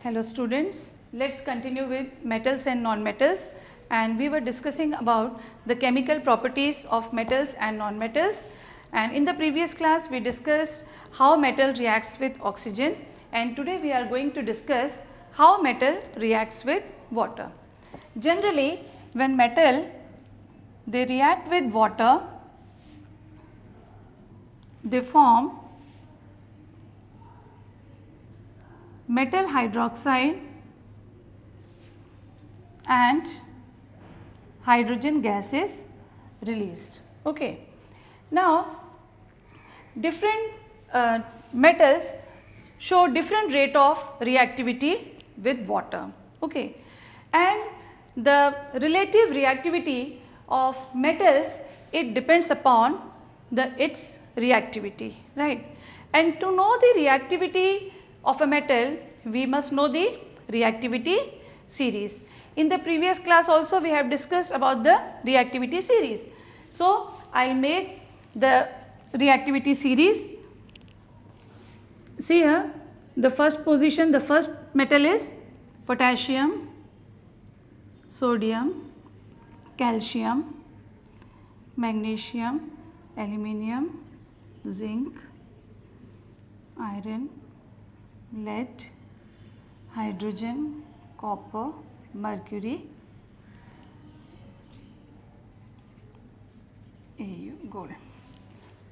Hello students, let's continue with metals and non-metals, and we were discussing about the chemical properties of metals and non-metals, and in the previous class we discussed how metal reacts with oxygen, and today we are going to discuss how metal reacts with water. Generally when metal they react with water, they form metal hydroxide and hydrogen gas is released. Okay. Now different metals show different rate of reactivity with water. Okay. And the relative reactivity of metals, it depends upon its reactivity, right. And to know the reactivity of a metal, we must know the reactivity series. In the previous class also we have discussed about the reactivity series. So, I will make the reactivity series. See here, the first position, the first metal is potassium, sodium, calcium, magnesium, aluminium, zinc, iron, lead, hydrogen, copper, mercury, Au, gold.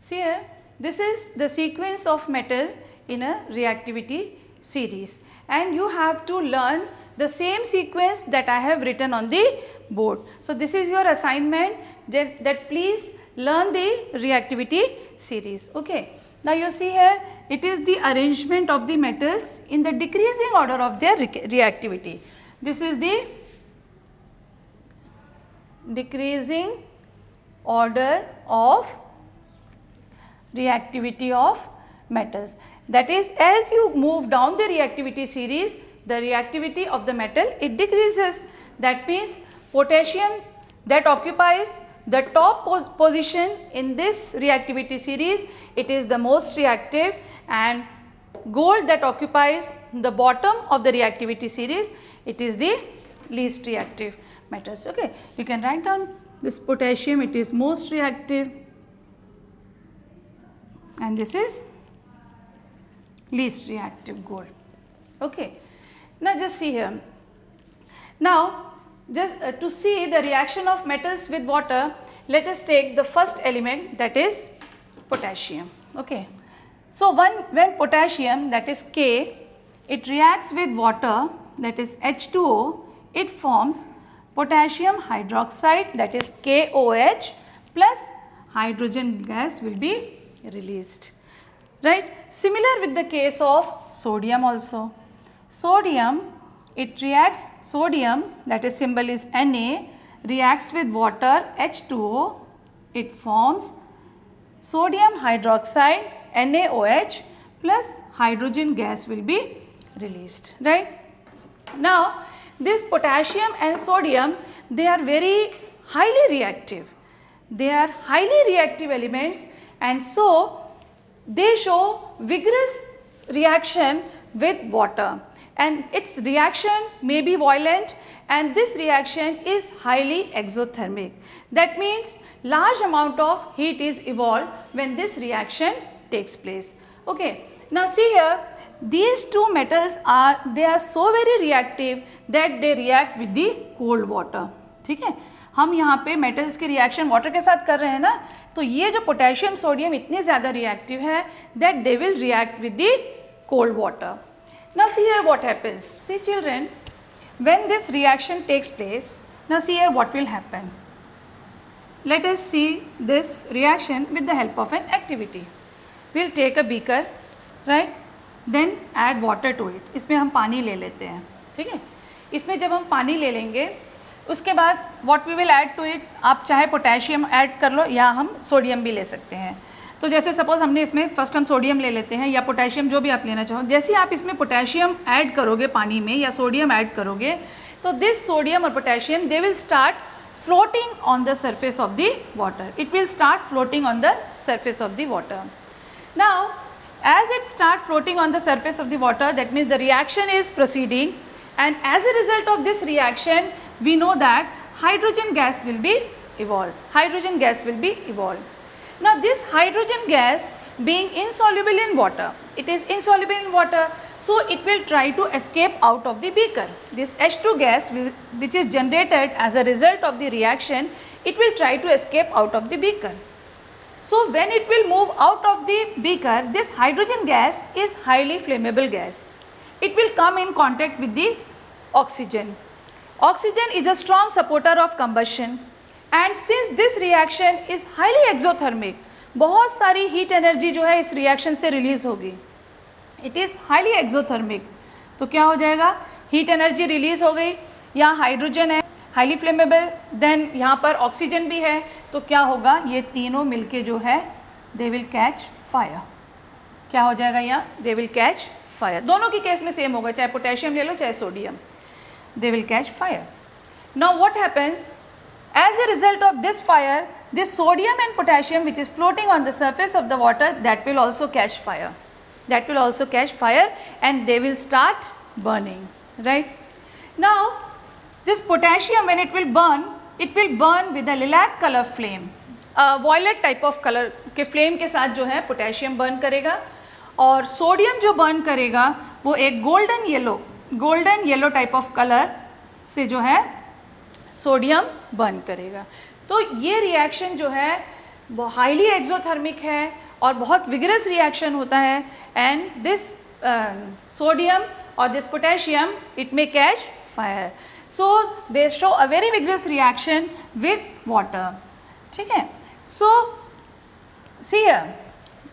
See here, this is the sequence of metal in a reactivity series, and you have to learn the same sequence that I have written on the board. So, this is your assignment that please learn the reactivity series. Okay. Now, you see here, it is the arrangement of the metals in the decreasing order of their reactivity. This is the decreasing order of reactivity of metals. That is, as you move down the reactivity series, the reactivity of the metal, it decreases. That means potassium that occupies the top position in this reactivity series, it is the most reactive, and gold that occupies the bottom of the reactivity series, it is the least reactive metals. Okay. You can write down this potassium, it is most reactive, and this is least reactive gold. Okay. Now, just see here. Now, just to see the reaction of metals with water, let us take the first element, that is potassium. Okay. So, when potassium, that is K, it reacts with water, that is H2O, it forms potassium hydroxide, that is KOH, plus hydrogen gas will be released, right. Similar with the case of sodium also. Sodium, it reacts, sodium, that is symbol is Na, reacts with water H2O, it forms sodium hydroxide NaOH plus hydrogen gas will be released, right. Now, this potassium and sodium, they are very highly reactive. They are highly reactive elements, and so they show vigorous reaction with water, and its reaction may be violent, and this reaction is highly exothermic. That means large amount of heat is evolved when this reaction takes place. Okay. Now, see here, these two metals they are so very reactive that they react with the cold water. ठीक है, हम यहाँ पे metals के reaction water के साथ कर रहे हैं ना, तो ये जो potassium sodium इतने ज़्यादा reactive है that they will react with the cold water. Now, see here what happens. See children, when this reaction takes place, now see here what will happen. Let us see this reaction with the help of an activity. We will take a beaker, right, then add water to it. इसमें हम पानी ले लेते हैं, ठीक है. इसमें जब हम पानी ले लेंगे, उसके बाद what we will add to it, आप चाहे पोटेशियम ऐड कर लो या हम सोडियम भी ले सकते हैं. तो जैसे सपोज हमने इसमें फर्स्ट हम सोडियम ले लेते हैं या पोटेशियम, जो भी आप लेना चाहो. जैसे आप इसमें पोटेशियम ऐड करोगे पानी में या सोडियम ऐड करोगे, तो दिस सोडियम और potassium they will start floating on the surface of the water. It will start floating on the surface of the water. Now, as it start floating on the surface of the water, that means the reaction is proceeding, and as a result of this reaction we know that hydrogen gas will be evolved. Hydrogen gas will be evolved. Now this hydrogen gas being insoluble in water, it is insoluble in water, so it will try to escape out of the beaker. This H2 gas which is generated as a result of the reaction, it will try to escape out of the beaker. So when it will move out of the beaker, this hydrogen gas is highly flammable gas. It will come in contact with the oxygen. Oxygen is a strong supporter of combustion, and since this reaction is highly exothermic, बहुत सारी heat energy जो है इस reaction से release होगी. It is highly exothermic, तो क्या हो जाएगा, हीट एनर्जी रिलीज हो गई. यहाँ हाइड्रोजन है हाईली फ्लेमेबल, देन यहाँ पर ऑक्सीजन भी है, तो क्या होगा, ये तीनों मिलके जो है दे विल कैच फायर. क्या हो जाएगा यहाँ, दे विल कैच फायर. दोनों की केस में सेम होगा, चाहे पोटेशियम ले लो चाहे sodium, they will catch fire. Now what happens, as a result of this fire, this sodium and potassium which is floating on the surface of the water, that will also catch fire. That will also catch fire and they will start burning, right? Now this potassium, when it will burn with a lilac color flame. Violet type of color के flame के साथ जो है potassium burn करेगा, और sodium जो burn करेगा वो एक golden yellow type of color से जो है सोडियम बर्न करेगा. तो ये रिएक्शन जो है वो हाईली एक्सोथर्मिक है और बहुत विगरस रिएक्शन होता है, एंड दिस सोडियम और this potassium it may catch fire. So they show a very vigorous reaction with water. ठीक है, so see here,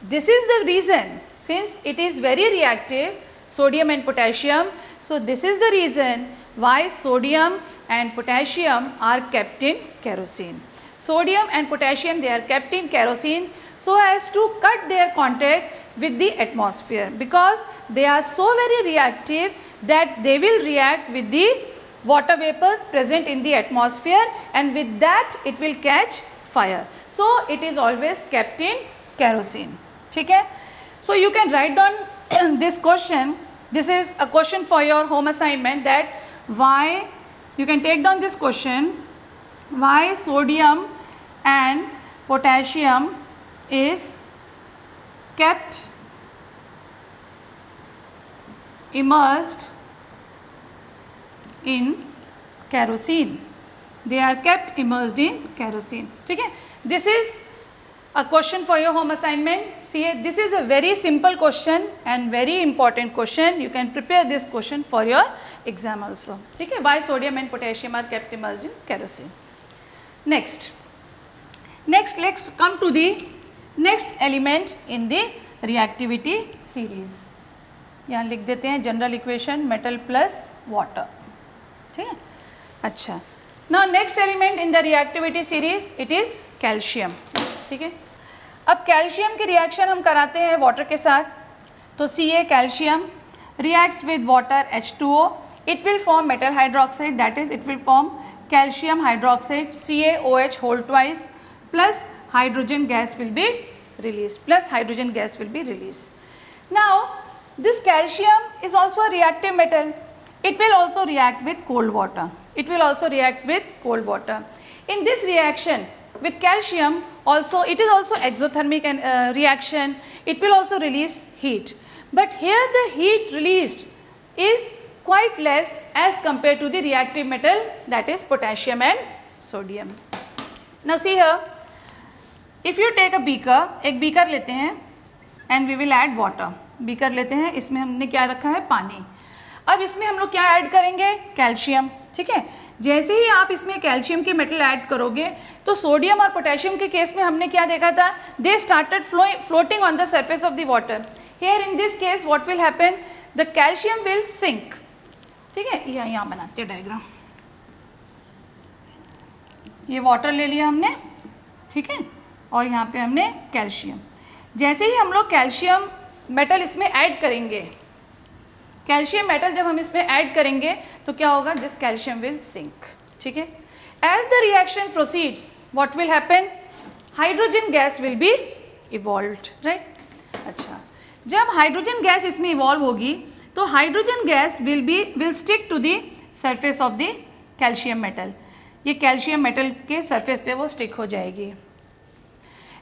this is the reason, since it is very reactive sodium and potassium, so this is the reason why sodium and potassium are kept in kerosene. Sodium and potassium, they are kept in kerosene so as to cut their contact with the atmosphere, because they are so very reactive that they will react with the water vapors present in the atmosphere, and with that it will catch fire. So it is always kept in kerosene. ठीक है, so you can write down this question. This is a question for your home assignment, that why, you can take down this question, why sodium and potassium is kept immersed in kerosene. They are kept immersed in kerosene. ठीक है, this is a question for your home assignment. See, this is a very simple question and very important question. You can prepare this question for your exam also. ठीक है, why sodium and potassium are kept immersed in kerosene. Next let's come to the next element in the reactivity series. यहाँ लिख देते हैं general equation metal plus water. ठीक है, अच्छा. Now next element in the reactivity series, it is calcium. ठीक है, अब कैल्शियम की रिएक्शन हम कराते हैं वाटर के साथ. तो Ca calcium reacts with water H2O, it will form metal hydroxide, that is it will form calcium hydroxide CaOH whole twice, plus hydrogen gas will be released. Now this calcium is also a reactive metal. It will also react with cold water. In this reaction with calcium also, it is also exothermic and reaction. It will also release heat, but here the heat released is quite less as compared to the reactive metal, that is potassium and sodium. Now see here, if you take a beaker, एक beaker लेते हैं and we will add water. beaker लेते हैं, इसमें हमने क्या रखा है, पानी. अब इसमें हम लोग क्या ऐड करेंगे, कैल्शियम. ठीक है, जैसे ही आप इसमें कैल्शियम की मेटल ऐड करोगे तो सोडियम और पोटेशियम के केस में हमने क्या देखा था, they started floating on the surface of the water. Here in this case what will happen, the calcium will sink. ठीक है, यहाँ बनाते हैं डायग्राम. ये वाटर ले लिया हमने, ठीक है, और यहाँ पे हमने कैल्शियम. जैसे ही हम लोग कैल्शियम मेटल इसमें ऐड करेंगे, कैल्शियम मेटल जब हम इसमें ऐड करेंगे तो क्या होगा, दिस कैल्शियम विल सिंक. ठीक है, as the reaction proceeds what will happen, hydrogen gas will be evolved, right. अच्छा, जब हाइड्रोजन गैस इसमें इवॉल्व होगी तो hydrogen gas will stick to the surface of the calcium metal, ये calcium metal के surface पे वो स्टिक हो जाएगी।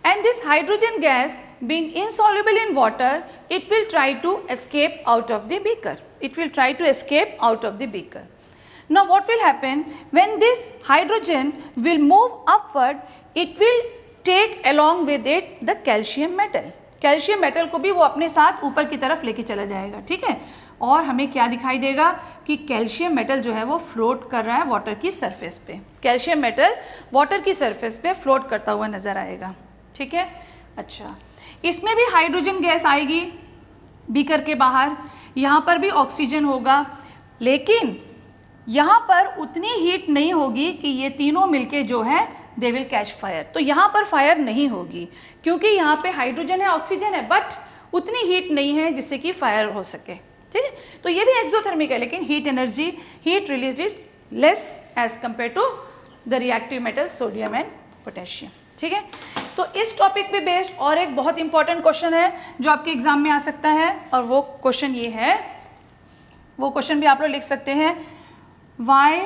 And this hydrogen gas being insoluble in water, it will try to escape out of the beaker. It will try to escape out of the beaker. Now what will happen when this hydrogen will move upward, it will take along with it the calcium metal. Calcium metal को भी वो अपने साथ ऊपर की तरफ लेके चला जाएगा, ठीक है। और हमें क्या दिखाई देगा कि कैल्शियम मेटल जो है वो फ्लोट कर रहा है वाटर की सरफेस पे। कैल्शियम मेटल वाटर की सरफेस पे फ्लोट करता हुआ नजर आएगा, ठीक है। अच्छा, इसमें भी हाइड्रोजन गैस आएगी बीकर के बाहर, यहाँ पर भी ऑक्सीजन होगा, लेकिन यहाँ पर उतनी हीट नहीं होगी कि ये तीनों मिलके जो है दे विल कैच फायर। तो यहाँ पर फायर नहीं होगी क्योंकि यहाँ पे हाइड्रोजन है, ऑक्सीजन है, बट उतनी हीट नहीं है जिससे कि फायर हो सके, ठीक है। तो ये भी एक्सोथर्मिक है, लेकिन heat energy, heat release is less as compare to the reactive metal sodium and potassium, ठीक है। तो इस टॉपिक पे बेस्ड और एक बहुत इंपॉर्टेंट क्वेश्चन है जो आपके एग्जाम में आ सकता है, और वो क्वेश्चन ये है, वो क्वेश्चन भी आप लोग लिख सकते हैं, why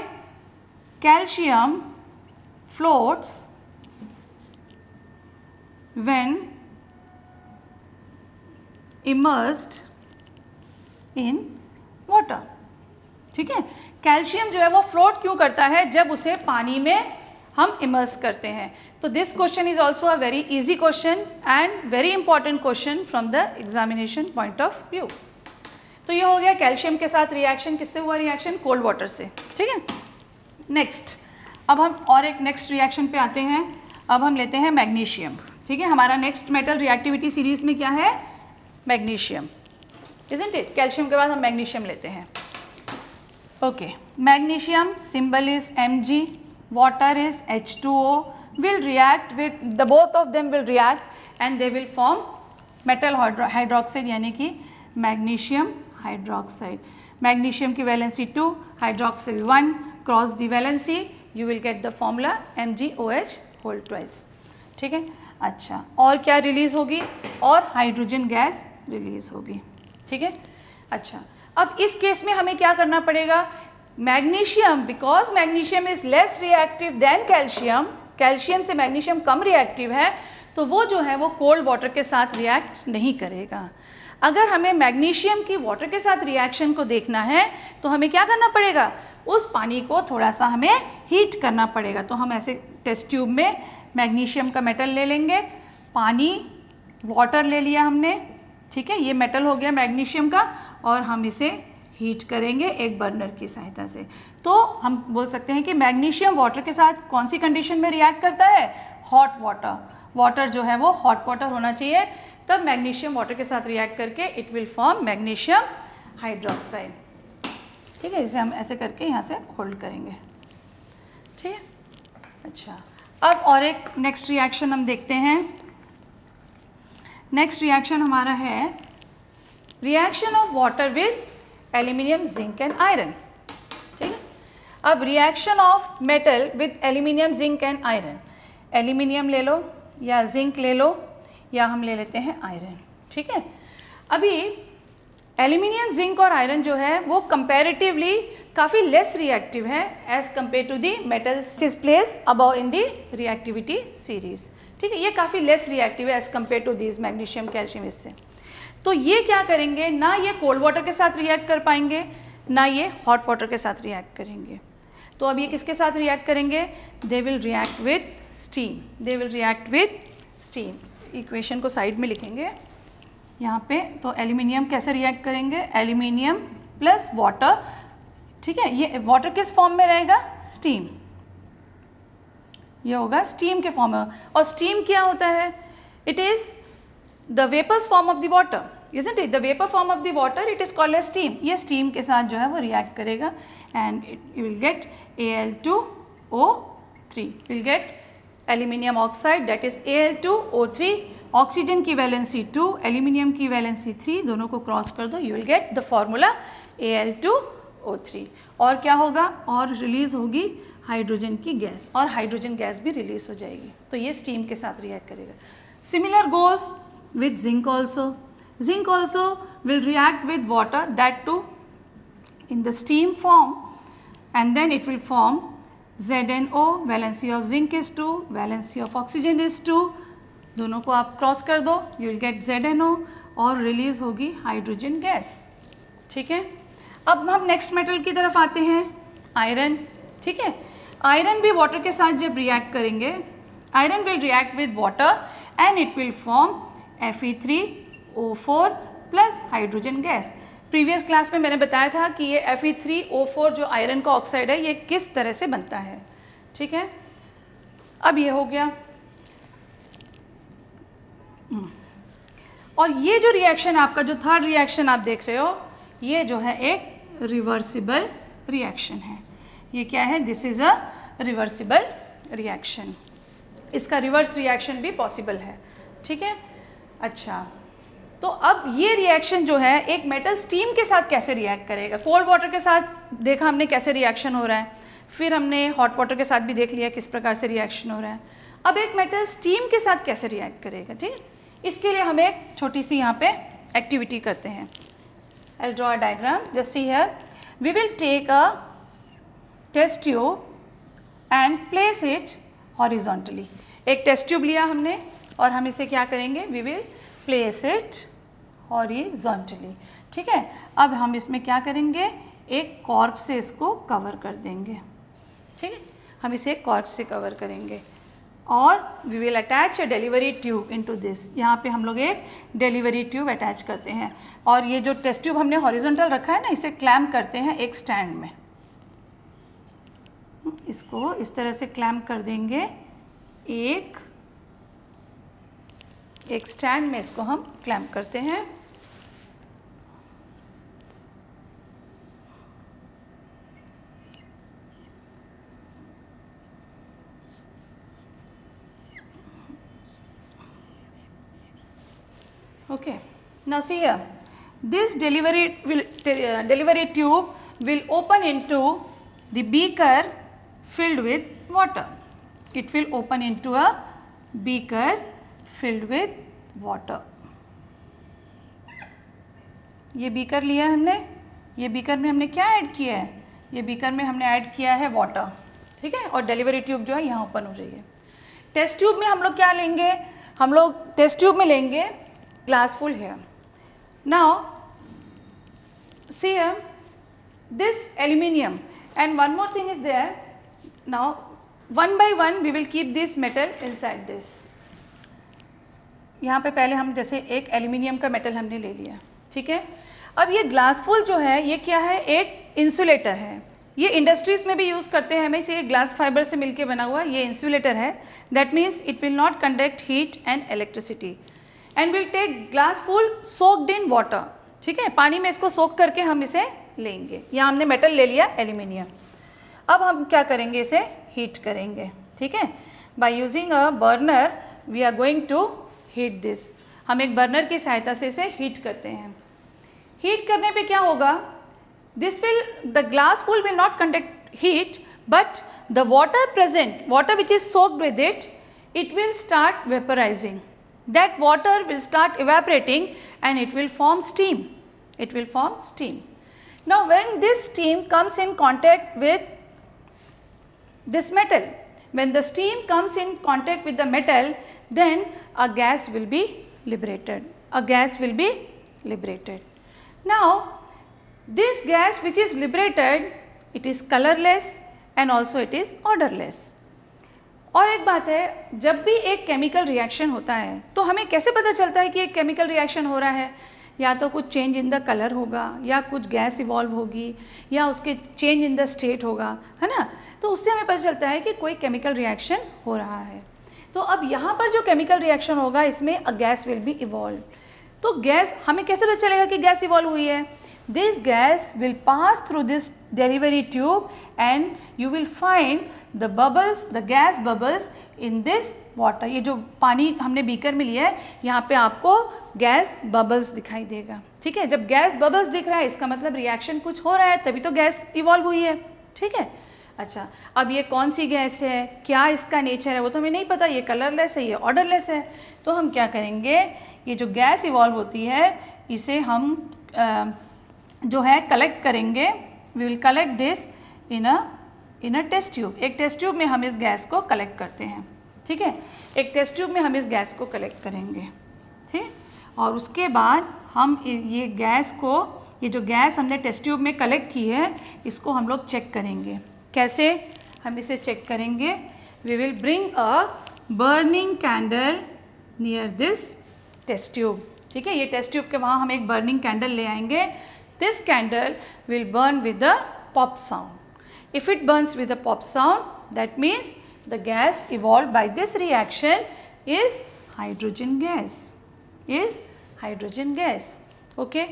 calcium floats when immersed in water, ठीक है। कैल्शियम जो है वो फ्लोट क्यों करता है जब उसे पानी में हम इमर्स करते हैं। तो this question is also a very easy question and very important question from the examination point of view. तो ये हो गया कैल्शियम के साथ रिएक्शन, किससे हुआ रिएक्शन, कोल्ड वाटर से, ठीक है। नेक्स्ट, अब हम और एक नेक्स्ट रिएक्शन पे आते हैं। अब हम लेते हैं मैग्नीशियम, ठीक है। हमारा नेक्स्ट मेटल रिएक्टिविटी सीरीज में क्या है, मैग्नीशियम, इजंट इट। कैल्शियम के बाद हम मैग्नीशियम लेते हैं। Okay, magnesium symbol is Mg, water is H2O, will react with the both of them will react and they will form metal hydroxide यानी कि मैग्नीशियम हाइड्रोक्साइड। मैग्नीशियम की valency 2, hydroxyl 1, cross the valency, you will get the formula MgOH whole twice, ठीक है। अच्छा, और क्या release होगी, और हाइड्रोजन गैस रिलीज होगी, ठीक है। अच्छा, अब इस केस में हमें क्या करना पड़ेगा, magnesium, because magnesium is less reactive than calcium, calcium से मैग्नीशियम कम रिएक्टिव है, तो वो जो है वो कोल्ड वाटर के साथ रिएक्ट नहीं करेगा। अगर हमें मैग्नीशियम की वाटर के साथ रिएक्शन को देखना है तो हमें क्या करना पड़ेगा, उस पानी को थोड़ा सा हमें हीट करना पड़ेगा। तो हम ऐसे टेस्ट ट्यूब में मैग्नीशियम का मेटल ले लेंगे, पानी, वाटर ले लिया हमने, ठीक है, ये मेटल हो गया मैग्नीशियम का, और हम इसे हीट करेंगे एक बर्नर की सहायता से। तो हम बोल सकते हैं कि मैग्नीशियम वाटर के साथ कौन सी कंडीशन में रिएक्ट करता है, हॉट वाटर। वाटर जो है वो हॉट वाटर होना चाहिए, तब मैग्नीशियम वाटर के साथ रिएक्ट करके it will form magnesium hydroxide, ठीक है। इसे हम ऐसे करके यहाँ से होल्ड करेंगे, ठीक है। अच्छा, अब और एक नेक्स्ट रिएक्शन हम देखते हैं। नेक्स्ट रिएक्शन हमारा है reaction of water with aluminium, zinc and iron, ठीक है। अब reaction of metal with aluminium, zinc and iron, aluminium ले लो या जिंक ले लो या हम ले लेते हैं आयरन, ठीक है। अभी एल्यूमिनियम, जिंक और आयरन जो है वो कंपैरेटिवली काफ़ी लेस रिएक्टिव है as compare to the metals is place above in the reactivity series, ठीक है। ये काफ़ी लेस रिएक्टिव है as compare to this magnesium, calcium, इससे। तो ये क्या करेंगे, ना ये कोल्ड वाटर के साथ रिएक्ट कर पाएंगे, ना ये हॉट वाटर के साथ रिएक्ट करेंगे। तो अब ये किसके साथ रिएक्ट करेंगे, they will react with steam, they will react with steam. Equation को साइड में लिखेंगे यहाँ पे। तो एल्यूमिनियम कैसे रिएक्ट करेंगे, एल्यूमिनियम प्लस वाटर, ठीक है। ये वाटर किस फॉर्म में रहेगा, स्टीम, ये होगा स्टीम के फॉर्म में। और स्टीम क्या होता है, it is the vapours form of the water, isn't it? The vapor form of the water, it is called as steam. ये steam के साथ जो है वो रिएक्ट करेगा and you will get Al2O3, will get aluminium oxide that is Al2O3, oxygen की valency 2, aluminium की valency 3, दोनों को क्रॉस कर दो, you will get the formula Al2O3। और क्या होगा, और रिलीज होगी हाइड्रोजन की गैस, और हाइड्रोजन गैस भी रिलीज हो जाएगी। तो ये स्टीम के साथ रिएक्ट करेगा। Similar goes with zinc also, Zinc also will react with water, that too in the steam form, and then it will form ZnO. Valency of zinc is 2, valency of oxygen is 2. दोनों को आप cross कर दो, you will gate ZnO और release होगी hydrogen gas. ठीक है, अब हम नेक्स्ट मेटल की तरफ आते हैं, आयरन. ठीक है, आयरन भी वाटर के साथ जब रिएक्ट करेंगे, iron will react with water and it will form Fe3O4 plus hydrogen gas. Previous class में मैंने बताया था कि ये Fe3O4 जो आयरन का ऑक्साइड है, ये किस तरह से बनता है. ठीक है, अब ये हो गया. और ये जो रिएक्शन आपका, जो थर्ड रिएक्शन आप देख रहे हो, ये जो है एक रिवर्सिबल रिएक्शन है. ये क्या है? This is a reversible reaction. इसका रिवर्स रिएक्शन भी पॉसिबल है. ठीक है, अच्छा, तो अब ये रिएक्शन जो है, एक मेटल स्टीम के साथ कैसे रिएक्ट करेगा. कोल्ड वाटर के साथ देखा हमने कैसे रिएक्शन हो रहा है, फिर हमने हॉट वाटर के साथ भी देख लिया किस प्रकार से रिएक्शन हो रहा है. अब एक मेटल स्टीम के साथ कैसे रिएक्ट करेगा. ठीक है, इसके लिए हम एक छोटी सी यहाँ पे एक्टिविटी करते हैं. I'll draw a diagram. Just see here. We will take a test tube and place it horizontally. एक टेस्ट ट्यूब लिया हमने और हम इसे क्या करेंगे? We will place it horizontally. ठीक है, अब हम इसमें क्या करेंगे? एक कॉर्क से इसको कवर कर देंगे. ठीक है, हम इसे कॉर्क से कवर करेंगे और we will attach a delivery tube into this. यहाँ पे हम लोग एक डिलीवरी ट्यूब अटैच करते हैं और ये जो टेस्ट ट्यूब हमने हॉरिजॉन्टल रखा है ना, इसे क्लैम्प करते हैं एक स्टैंड में. इसको इस तरह से क्लैम्प कर देंगे, एक स्टैंड में इसको हम क्लैम्प करते हैं. Okay, now see here, this delivery tube will open into the beaker filled with water. It will open into a beaker filled with water. ये बीकर लिया है हमने, ये बीकर में हमने क्या ऐड किया है? ये बीकर में हमने ऐड किया है वाटर. ठीक है, और डिलीवरी ट्यूब जो है यहाँ ओपन हो रही है. टेस्ट ट्यूब में हम लोग क्या लेंगे? हम लोग टेस्ट ट्यूब में लेंगे glass full here. Now see here, this aluminium, and one more thing is there. Now one by one we will keep this metal inside this. यहाँ पे पहले हम जैसे एक एल्यूमिनियम का मेटल हमने ले लिया. ठीक है, अब ये ग्लास फुल जो है, ये क्या है? एक इंसुलेटर है. ये इंडस्ट्रीज में भी यूज़ करते हैं, हमें ये ग्लास फाइबर से मिलके बना हुआ ये इंसुलेटर है. That means it will not conduct heat and electricity and will take glass full soaked in water. ठीक है, पानी में इसको सोक करके हम इसे लेंगे. यहाँ हमने मेटल ले लिया एल्यूमिनियम. अब हम क्या करेंगे? इसे हीट करेंगे. ठीक है, by using a burner we are going to heat this. हम एक बर्नर की सहायता से इसे हीट करते हैं. हीट करने पे क्या होगा? This will, the glass full will not conduct heat, but the water present, water which is soaked with it, it will start vaporizing. That water will start evaporating and it will form steam. It will form steam. Now when this steam comes in contact with this metal, when the steam comes in contact with the metal, then a gas will be liberated. A gas will be liberated. Now this gas which is liberated, it is colorless and also it is odorless. और एक बात है, जब भी एक chemical reaction होता है तो हमें कैसे पता चलता है कि एक केमिकल रिएक्शन हो रहा है? या तो कुछ चेंज इन द कलर होगा, या कुछ गैस इवॉल्व होगी, या उसके चेंज इन द स्टेट होगा, है ना? तो उससे हमें पता चलता है कि कोई केमिकल रिएक्शन हो रहा है. तो अब यहाँ पर जो केमिकल रिएक्शन होगा, इसमें a gas will B evolve. तो गैस, हमें कैसे पता चलेगा कि गैस इवॉल्व हुई है? This gas will pass through this delivery tube and you will find the bubbles, the gas bubbles in this water. ये जो पानी हमने बीकर में लिया है, यहाँ पे आपको गैस बबल्स दिखाई देगा. ठीक है, जब गैस बबल्स दिख रहा है इसका मतलब रिएक्शन कुछ हो रहा है, तभी तो गैस इवॉल्व हुई है. ठीक है, अच्छा, अब ये कौन सी गैस है, क्या इसका नेचर है, वो तो हमें नहीं पता, ये कलरलेस है, ये ऑर्डरलेस है। तो हम क्या करेंगे, ये जो गैस इवॉल्व होती है इसे हम जो है कलेक्ट करेंगे। We will collect this in a test tube. एक टेस्ट ट्यूब में हम इस गैस को कलेक्ट करते हैं, ठीक है, एक टेस्ट ट्यूब में हम इस गैस को कलेक्ट करेंगे, ठीक। और उसके बाद हम ये गैस को, ये जो गैस हमने टेस्ट ट्यूब में कलेक्ट की है, इसको हम लोग चेक करेंगे। कैसे हम इसे चेक करेंगे, we will bring a burning candle near this test tube, ठीक है। ये टेस्ट ट्यूब के वहाँ हम एक बर्निंग कैंडल ले आएंगे। This candle will burn with the pop sound. If it Burns with the pop sound, that means the gas evolve by this reaction is hydrogen gas, is hydrogen gas. Okay,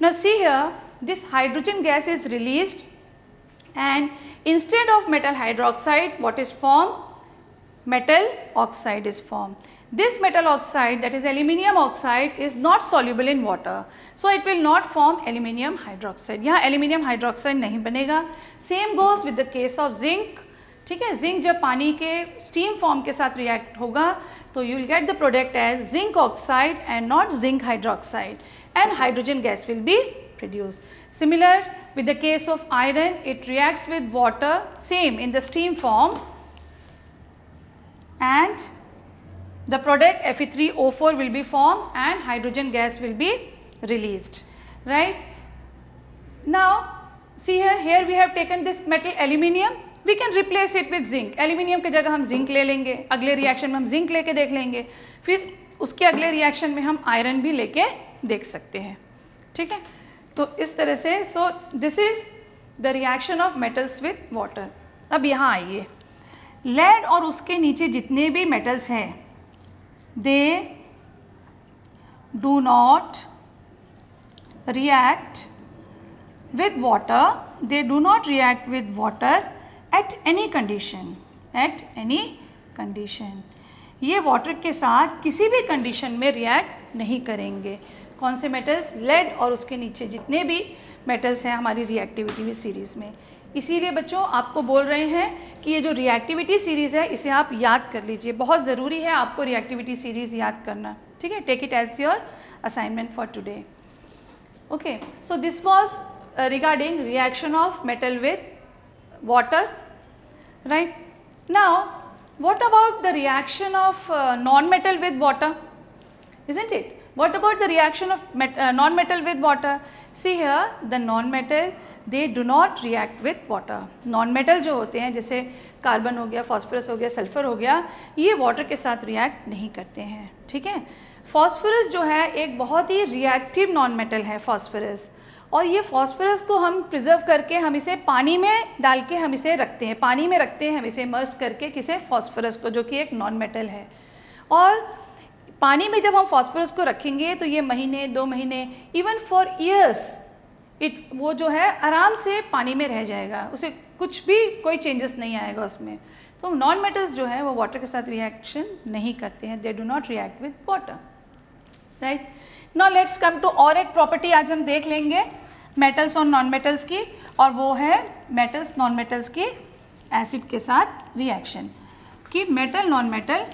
now see here, this hydrogen gas is released, and instead of metal hydroxide, what is formed? Metal oxide is formed. This metal oxide, that is aluminium oxide, is not soluble in water, so it will not form aluminium hydroxide. यहाँ aluminium hydroxide नहीं बनेगा. Same goes with the case of zinc. ठीक है, zinc जब पानी के steam form के साथ रिएक्ट होगा तो you will get the product as zinc oxide and not zinc hydroxide, and hydrogen gas will be produce. Similar with the case of iron, it reacts with water, same in the steam form, and the product Fe3O4 will be formed and hydrogen gas will be released, right. Now see here we have taken this metal aluminium, we can replace it with zinc. aluminium के जगह हम zinc ले लेंगे, अगले reaction में हम zinc लेके देख लेंगे, फिर उसके अगले रिएक्शन में हम आयरन भी लेके देख सकते हैं, ठीक है. तो इस तरह से, so this is the reaction of metals with water. अब यहाँ आइए, लेड और उसके नीचे जितने भी मेटल्स हैं, they do not react with water, they do not react with water at any condition, at any condition. ये वाटर के साथ किसी भी कंडीशन में रिएक्ट नहीं करेंगे. कौन से मेटल्स? लेड और उसके नीचे जितने भी मेटल्स हैं हमारी रिएक्टिविटी सीरीज़ में. इसीलिए बच्चों आपको बोल रहे हैं कि ये जो रिएक्टिविटी सीरीज़ है इसे आप याद कर लीजिए. बहुत ज़रूरी है आपको रिएक्टिविटी सीरीज़ याद करना, ठीक है. Take it as your assignment for today. Okay, so this was regarding reaction of metal with water, right. Now what about the reaction of non-metal with water, isn't it? What about the reaction of non-metal with water? See here, the non-metal they do not react with water. non-metal जो होते हैं जैसे carbon हो गया, phosphorus हो गया, sulphur हो गया, ये वाटर के साथ रिएक्ट नहीं करते हैं, ठीक है. फॉस्फोरस जो है एक बहुत ही रिएक्टिव नॉन-मेटल है फॉस्फोरस, और ये फॉस्फोरस को हम प्रिजर्व करके हम इसे पानी में डाल के हम इसे रखते हैं, पानी में रखते हैं हम इसे इमर्स करके किसे, फॉस्फोरस को, जो कि एक नॉन मेटल है. और पानी में जब हम फॉस्फोरस को रखेंगे तो ये महीने, 2 महीने, इवन फॉर ईयर्स वो जो है आराम से पानी में रह जाएगा, उसे कुछ भी कोई चेंजेस नहीं आएगा उसमें. तो नॉन मेटल्स जो है वो वाटर के साथ रिएक्शन नहीं करते हैं, they do not react with water, right. Now let's come to और एक प्रॉपर्टी आज हम देख लेंगे मेटल्स और नॉन मेटल्स की, और वो है मेटल्स नॉन मेटल्स की एसिड के साथ रिएक्शन, कि मेटल नॉन मेटल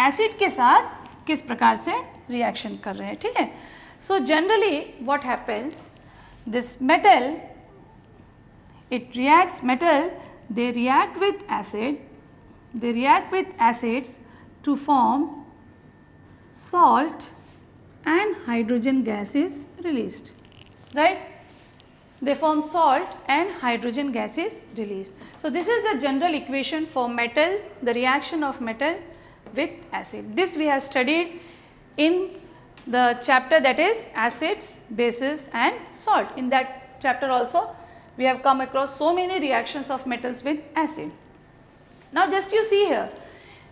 एसिड के साथ किस प्रकार से रिएक्शन कर रहे हैं, ठीक है. So generally what happens, this metal it reacts, metal they react with acid, they react with acids to form salt and hydrogen gas is released, right. They form salt and hydrogen gas is released. So this is the general equation for metal, the reaction of metal with acid. This we have studied in the chapter that is acids, bases and salt. In that chapter also we have come across so many reactions of metals with acid. Now just you see here,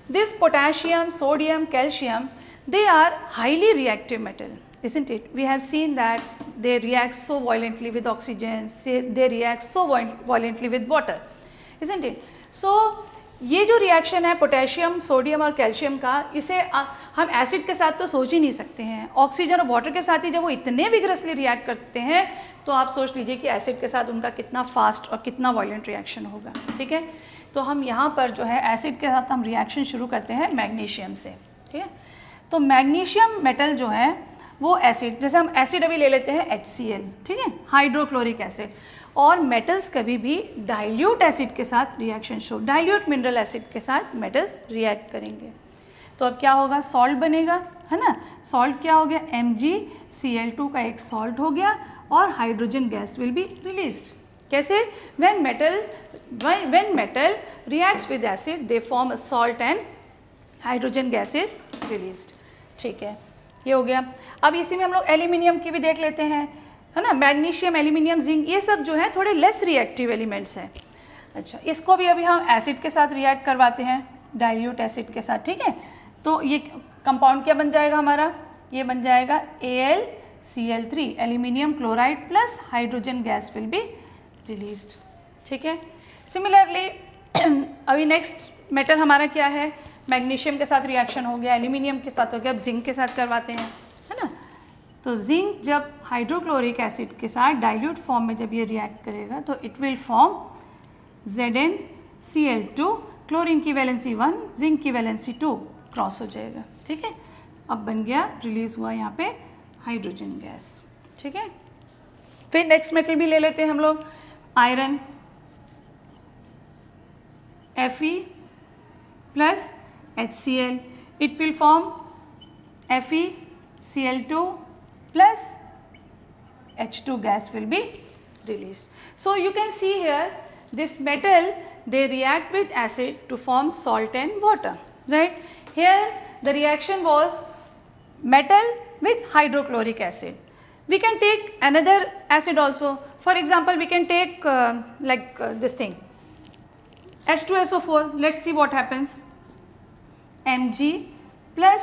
this potassium, sodium, calcium, they are highly reactive metal, isn't it? We have seen that they react so violently with oxygen, they react so violently with water, isn't it? So ये जो reaction है potassium, sodium और calcium का, इसे हम acid के साथ तो सोच ही नहीं सकते हैं। ऑक्सीजन और वाटर के साथ ही जब वो इतने विगरसली रिएक्ट करते हैं तो आप सोच लीजिए कि एसिड के साथ उनका कितना फास्ट और कितना वायलेंट रिएक्शन होगा। ठीक है, तो हम यहाँ पर जो है एसिड के साथ हम रिएक्शन शुरू करते हैं मैग्नीशियम से। ठीक है, तो मैग्नीशियम मेटल जो है वो एसिड, जैसे हम एसिड अभी ले लेते हैं HCl, ठीक है, हाइड्रोक्लोरिक एसिड, और मेटल्स कभी भी डाइल्यूट एसिड के साथ reaction show, dilute mineral acid के साथ मेटल्स रिएक्ट करेंगे। तो अब क्या होगा, सॉल्ट बनेगा, है ना। सॉल्ट क्या हो गया, MgCl2 का एक सॉल्ट हो गया और hydrogen gas will be released. कैसे, when metal reacts with acid they form a salt and hydrogen gas is released. ठीक है, ये हो गया। अब इसी में हम लोग एल्यूमिनियम की भी देख लेते हैं, है ना। मैग्नीशियम, एल्यूमिनियम, जिंक, ये सब जो है थोड़े लेस रिएक्टिव एलिमेंट्स हैं। अच्छा, इसको भी अभी हम एसिड के साथ रिएक्ट करवाते हैं, डाइल्यूट एसिड के साथ। ठीक है, तो ये कंपाउंड क्या बन जाएगा हमारा, ये बन जाएगा AlCl3, aluminium chloride plus hydrogen gas will be released. ठीक है, सिमिलरली अभी नेक्स्ट मेटल हमारा क्या है, मैग्नीशियम के साथ रिएक्शन हो गया, एल्यूमिनियम के साथ हो गया, अब जिंक के साथ करवाते हैं, है ना। तो जिंक जब हाइड्रोक्लोरिक एसिड के साथ डाइल्यूट फॉर्म में जब ये रिएक्ट करेगा तो it will form ZnCl2, chlorine की वैलेंसी 1, जिंक की वैलेंसी 2 क्रॉस हो जाएगा। ठीक है, अब बन गया, रिलीज हुआ यहाँ पे हाइड्रोजन गैस। ठीक है, फिर नेक्स्ट मेटल भी ले लेते हैं हम लोग, iron, Fe plus HCl, it will form FeCl2 plus H2 gas will be released. So you can see here this metal, they react with acid to form salt and water, right. Here the reaction was metal with hydrochloric acid. We can take another acid also. For example, we can take this thing, H2SO4. Let's see what happens. Mg plus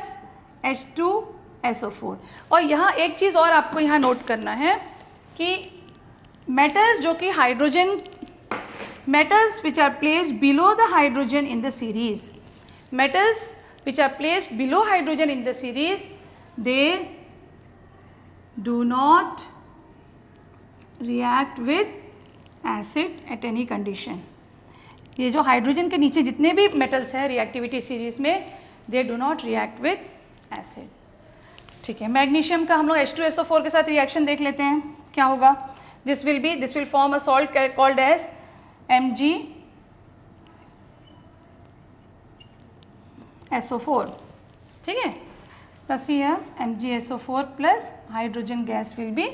H2SO4। और यहाँ एक चीज़ और आपको यहाँ note करना है कि metals जो कि hydrogen, metals which are placed below the hydrogen in the series, metals which are placed below hydrogen in the series, they do not react with acid at any condition. ये जो hydrogen के नीचे जितने भी metals हैं reactivity series में, दे do not react with acid. ठीक है, मैग्नीशियम का हम लोग H2SO4 के साथ रिएक्शन देख लेते हैं, क्या होगा। This will form a salt called as MgSO4। ठीक है, plus here MgSO4 plus hydrogen gas will be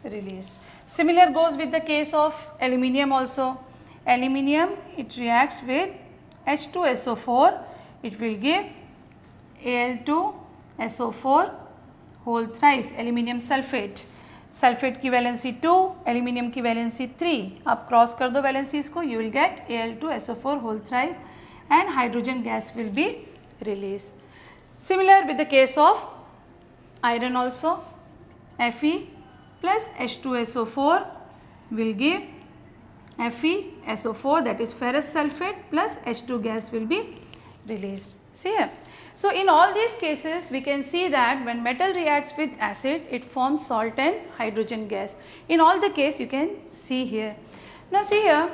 release. Similar goes with the case of aluminium also. Aluminium, it reacts with H2SO4, it will give Al2SO4 whole thrice, aluminium sulfate। Sulphate की valency 2, aluminium की valency 3, आप cross कर दो valencies को, you will gate Al2SO4 whole thrice and hydrogen gas will be released. Similar with the case of iron also, Fe plus H2SO4 will give FeSO4, that is ferrous sulfate, plus H2 gas will be released. See here. So in all these cases we can see that when metal reacts with acid it forms salt and hydrogen gas. In all the case you can see here. Now see here,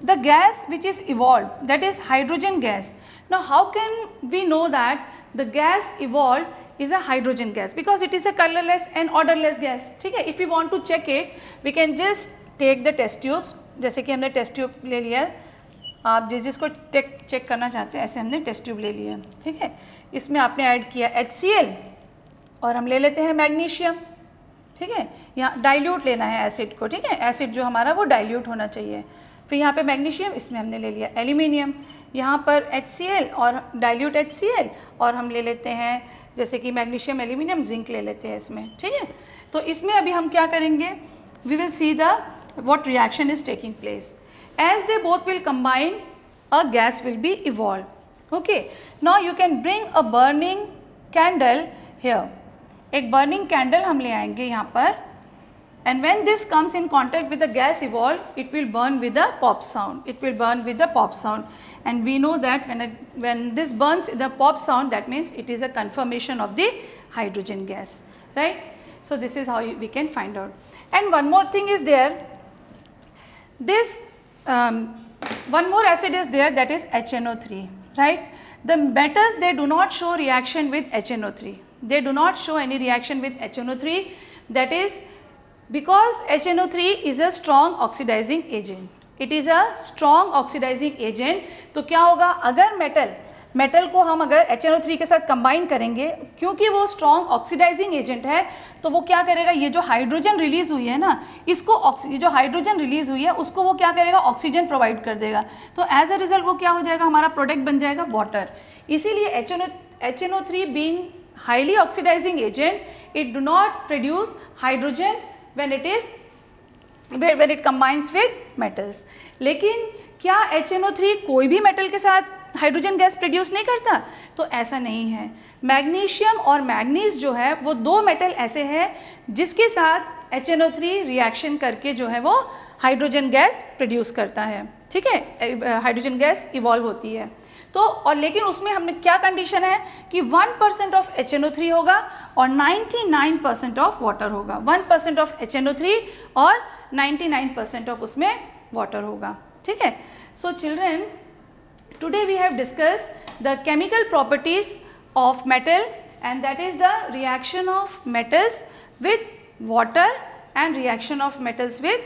the gas which is evolved, that is hydrogen gas. Now how can we know that the gas evolved is a hydrogen gas? Because it is a colorless and odorless gas. ठीक है, if we want to check it, we can just take the test tubes, जैसे कि हमने test tube ले लिया, आप जिसको check करना चाहते हैं ऐसे हमने टेस्ट ट्यूब ले लिया। ठीक है, इसमें आपने ऐड किया HCl और हम ले लेते हैं मैग्नीशियम। ठीक है, यहाँ डाइल्यूट लेना है एसिड को। ठीक है, एसिड जो हमारा वो डाइल्यूट होना चाहिए। फिर यहाँ पे मैग्नीशियम, इसमें हमने ले लिया एल्यूमिनियम, यहाँ पर HCl और डाइल्यूट HCl, और हम ले लेते हैं जैसे कि मैग्नीशियम, एल्यूमिनियम, जिंक ले लेते हैं इसमें। ठीक है, तो इसमें अभी हम क्या करेंगे, we will see the what reaction is taking place. As they both will combine, a gas will be evolved. Okay, now you can bring a burning candle here. एक burning candle हम ले आएंगे यहाँ पर, and when this comes in contact with the gas evolved, it will burn with a pop sound. It will burn with the pop sound, and we know that when this burns the pop sound, that means it is a conformation of the hydrogen gas, right? So this is how we can find out. And one more thing is there. This one more acid is there, that is HNO3, right? The metals, they do not show reaction with HNO3. They do not show any reaction with HNO3. That is because HNO3 is a strong oxidizing agent. It is a strong oxidizing agent. तो क्या होगा, अगर metal को हम अगर HNO3 के साथ combine करेंगे, क्योंकि वो स्ट्रॉन्ग ऑक्सीडाइजिंग एजेंट है, तो वो क्या करेगा, ये जो हाइड्रोजन रिलीज हुई है ना, इसको जो हाइड्रोजन रिलीज हुई है उसको वो क्या करेगा, ऑक्सीजन प्रोवाइड कर देगा. तो एज अ रिजल्ट वो क्या हो जाएगा, हमारा प्रोडक्ट बन जाएगा वाटर. इसीलिए HNO3 being highly oxidising agent, it do not produce hydrogen when it combines with metals. लेकिन क्या HNO3 कोई भी मेटल के साथ हाइड्रोजन गैस प्रोड्यूस नहीं करता? तो ऐसा नहीं है. मैग्नीशियम और मैग्नीज जो है वो दो मेटल ऐसे हैं जिसके साथ HNO3 रिएक्शन करके जो है वो हाइड्रोजन गैस प्रोड्यूस करता है. ठीक है, हाइड्रोजन गैस इवॉल्व होती है. तो और लेकिन उसमें हमने क्या कंडीशन है कि 1% ऑफ HNO3 होगा और 99% ऑफ वाटर होगा. 1% ऑफ HNO3 और 99% ऑफ उसमें वाटर होगा. ठीक है. So children, today we have discuss the chemical properties of metal, and that is the reaction of metals with water and reaction of metals with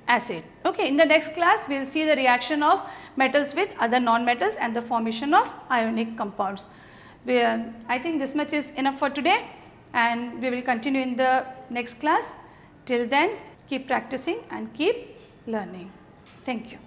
acid. Okay, in the next class we will see the reaction of metals with other non-metals and the formation of ionic compounds. I think this much is enough for today, and we will continue in the next class. Till then, keep practicing and keep learning. Thank you.